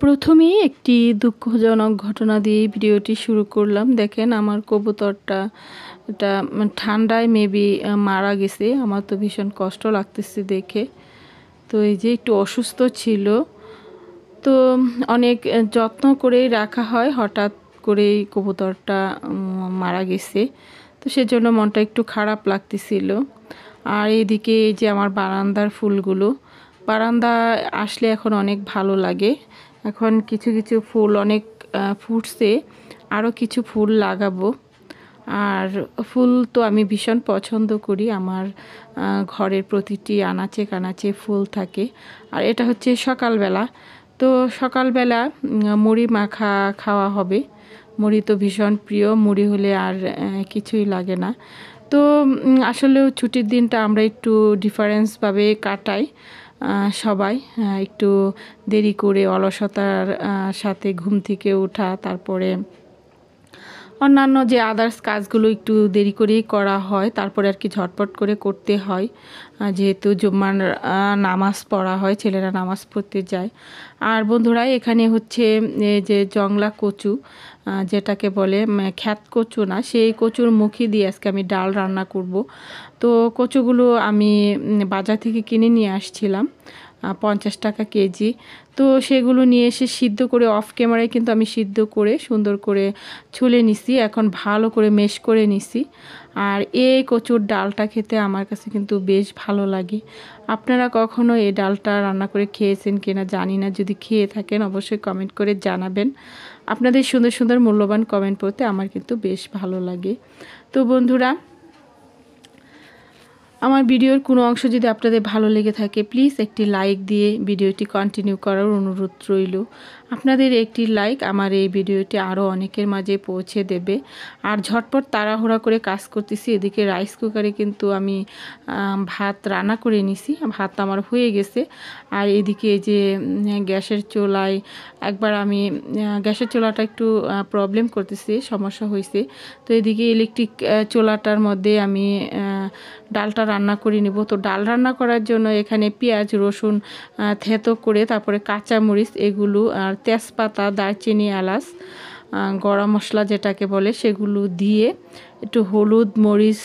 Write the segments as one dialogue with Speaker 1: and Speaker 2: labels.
Speaker 1: প্রথমেই একটি দুঃখজনক ঘটনা দিয়ে ভিডিওটি শুরু করলাম। দেখেন আমার কবুতরটা এটা ঠান্ডায় মেবি মারা গেছে। আমার তো ভীষণ কষ্ট লাগতেছে দেখে। তো এই যে একটু অসুস্থ ছিল, তো অনেক যত্ন করেই রাখা হয়, হঠাৎ করেই কবুতরটা মারা গেছে। তো সেজন্য মনটা একটু খারাপ লাগতেছিল। আর এদিকে এই যে আমার বারান্দার ফুলগুলো, বারান্দা আসলে এখন অনেক ভালো লাগে। এখন কিছু কিছু ফুল অনেক ফুটছে, আরও কিছু ফুল লাগাবো। আর ফুল তো আমি ভীষণ পছন্দ করি, আমার ঘরের প্রতিটি আনাচে কানাচে ফুল থাকে। আর এটা হচ্ছে সকালবেলা, তো সকালবেলা মুড়ি মাখা খাওয়া হবে। মুড়ি তো ভীষণ প্রিয়, মুড়ি হলে আর কিছুই লাগে না। তো আসলেও ছুটির দিনটা আমরা একটু ডিফারেন্সভাবে কাটাই। সবাই একটু দেরি করে, অলসতার সাথে ঘুম থেকে ওঠা, তারপরে অন্যান্য যে আদার্স কাজগুলো একটু দেরি করেই করা হয়, তারপরে আর কি ঝটপট করে করতে হয়, যেহেতু জুম্মার নামাজ পড়া হয়, ছেলেরা নামাজ পড়তে যায়। আর বন্ধুরা এখানে হচ্ছে যে জংলা কচু, যেটাকে বলে খ্যাত কচু না, সেই কচুর মুখি দিয়ে আজকে আমি ডাল রান্না করব। তো কচুগুলো আমি বাজার থেকে কিনে নিয়ে আসছিলাম, 50 টাকা কেজি। তো সেগুলো নিয়ে এসে সিদ্ধ করে, অফ ক্যামেরায় কিন্তু আমি সিদ্ধ করে সুন্দর করে ছুলে নিছি, এখন ভালো করে মেশ করে নিছি। আর এই কচুর ডালটা খেতে আমার কাছে কিন্তু বেশ ভালো লাগে। আপনারা কখনো এই ডালটা রান্না করে খেয়েছেন কিনা জানি না, যদি খেয়ে থাকেন অবশ্যই কমেন্ট করে জানাবেন। আপনাদের সুন্দর সুন্দর মূল্যবান কমেন্ট পড়তে আমার কিন্তু বেশ ভালো লাগে। তো বন্ধুরা, আমার ভিডিওর কোনো অংশ যদি আপনাদের ভালো লেগে থাকে, প্লিজ একটি লাইক দিয়ে ভিডিওটি কন্টিনিউ করার অনুরোধ রইল। আপনাদের একটি লাইক আমার এই ভিডিওটি আরও অনেকের মাঝে পৌঁছে দেবে। আর ঝটপট তাড়াহুড়া করে কাজ করতেছি, এদিকে রাইস কুকারে কিন্তু আমি ভাত রান্না করে নিছি, ভাত আমার হয়ে গেছে। আর এদিকে যে গ্যাসের চুলায় একবার আমি গ্যাসের চুলাটা একটু প্রবলেম করতেছি, সমস্যা হয়েছে। তো এদিকে ইলেকট্রিক চুলাটার মধ্যে আমি ডালটা রান্না করে নেব। তো ডাল রান্না করার জন্য এখানে পেঁয়াজ রসুন থেতো করে, তারপরে কাঁচামরিচ এগুলো, আর তেজপাতা, দারচিনি, এলাচ, গরম মশলা যেটাকে বলে, সেগুলো দিয়ে একটু হলুদ মরিচ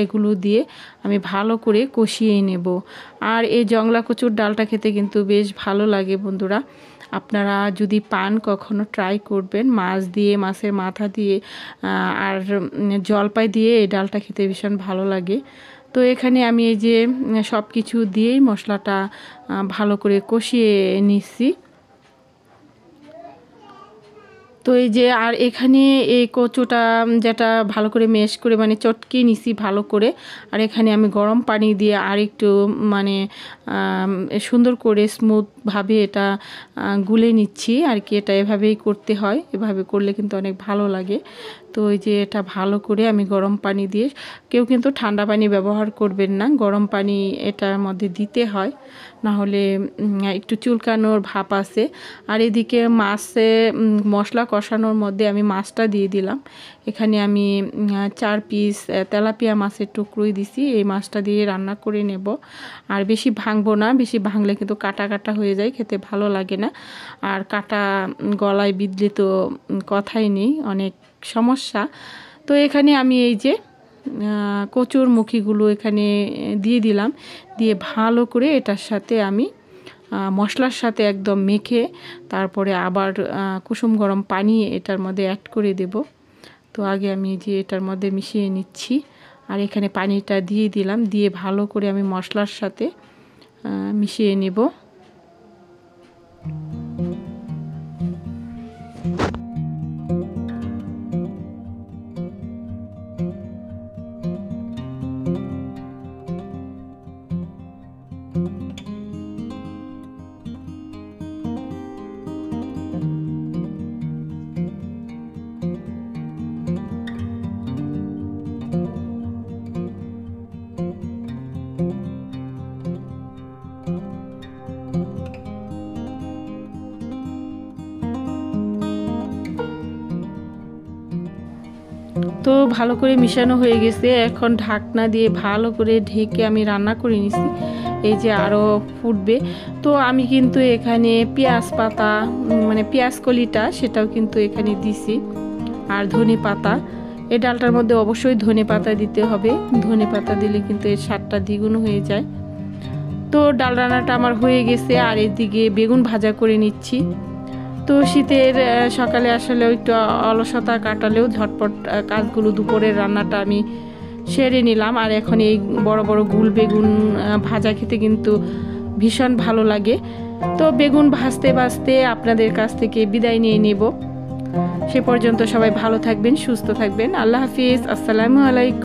Speaker 1: এগুলো দিয়ে আমি ভালো করে কষিয়ে নেব। আর এই জংলা কচুর ডালটা খেতে কিন্তু বেশ ভালো লাগে বন্ধুরা। আপনারা যদি পান কখনো ট্রাই করবেন, মাছ দিয়ে, মাছের মাথা দিয়ে আর জলপাই দিয়ে এই ডালটা খেতে ভীষণ ভালো লাগে। তো এখানে আমি এই যে সব কিছু দিয়েই মশলাটা ভালো করে কষিয়ে নিচ্ছি। তো এই যে, আর এখানে এই কচুটা যেটা ভালো করে মেশ করে মানে চটকে নিছি ভালো করে, আর এখানে আমি গরম পানি দিয়ে আর একটু মানে সুন্দর করে স্মুথভাবে এটা গুলে নিচ্ছি আর কি। এটা এভাবেই করতে হয়, এভাবে করলে কিন্তু অনেক ভালো লাগে। তো এই যে এটা ভালো করে আমি গরম পানি দিয়ে, কেউ কিন্তু ঠান্ডা পানি ব্যবহার করবেন না, গরম পানি এটার মধ্যে দিতে হয়, না হলে একটু চুলকানোর ভাব আছে। আর এদিকে মাছে মশলা কষানোর মধ্যে আমি মাছটা দিয়ে দিলাম। এখানে আমি 4 পিস তেলাপিয়া মাছের টুকরোই দিছি, এই মাছটা দিয়ে রান্না করে নেব। আর বেশি ভাঙবো না, বেশি ভাঙলে কিন্তু কাটা কাটা হয়ে যায়, খেতে ভালো লাগে না। আর কাটা গলায় বিঁধলে তো কথাই নেই, অনেক সমস্যা। তো এখানে আমি এই যে কচুর মুখিগুলো এখানে দিয়ে দিলাম, দিয়ে ভালো করে এটার সাথে আমি মশলার সাথে একদম মেখে, তারপরে আবার কুসুম গরম পানি এটার মধ্যে অ্যাড করে দেব। তো আগে আমি যে এটার মধ্যে মিশিয়ে নিচ্ছি, আর এখানে পানিটা দিয়ে দিলাম, দিয়ে ভালো করে আমি মশলার সাথে মিশিয়ে নেব। তো ভালো করে মিশানো হয়ে গেছে, এখন ঢাকনা দিয়ে ভালো করে ঢেকে আমি রান্না করে নিছি। এই যে আরও ফুটবে। তো আমি কিন্তু এখানে পেঁয়াজ পাতা মানে পেঁয়াজ কলিটা সেটাও কিন্তু এখানে দিছি, আর ধনে পাতা। এই ডালটার মধ্যে অবশ্যই ধনে পাতা দিতে হবে, ধনে পাতা দিলে কিন্তু এর স্বাদটা দ্বিগুণ হয়ে যায়। তো ডাল রান্নাটা আমার হয়ে গেছে, আর এদিকে বেগুন ভাজা করে নিচ্ছি। তো শীতের সকালে আসলে একটু অলসতা কাটালেও ঝটপট কাজগুলো, দুপুরের রান্নাটা আমি সেরে নিলাম। আর এখন এই বড় বড় গুল বেগুন ভাজা খেতে কিন্তু ভীষণ ভালো লাগে। তো বেগুন ভাজতে ভাজতে আপনাদের কাছ থেকে বিদায় নিয়ে নেব। সে পর্যন্ত সবাই ভালো থাকবেন, সুস্থ থাকবেন। আল্লাহ হাফিজ, আসসালামু আলাইকুম।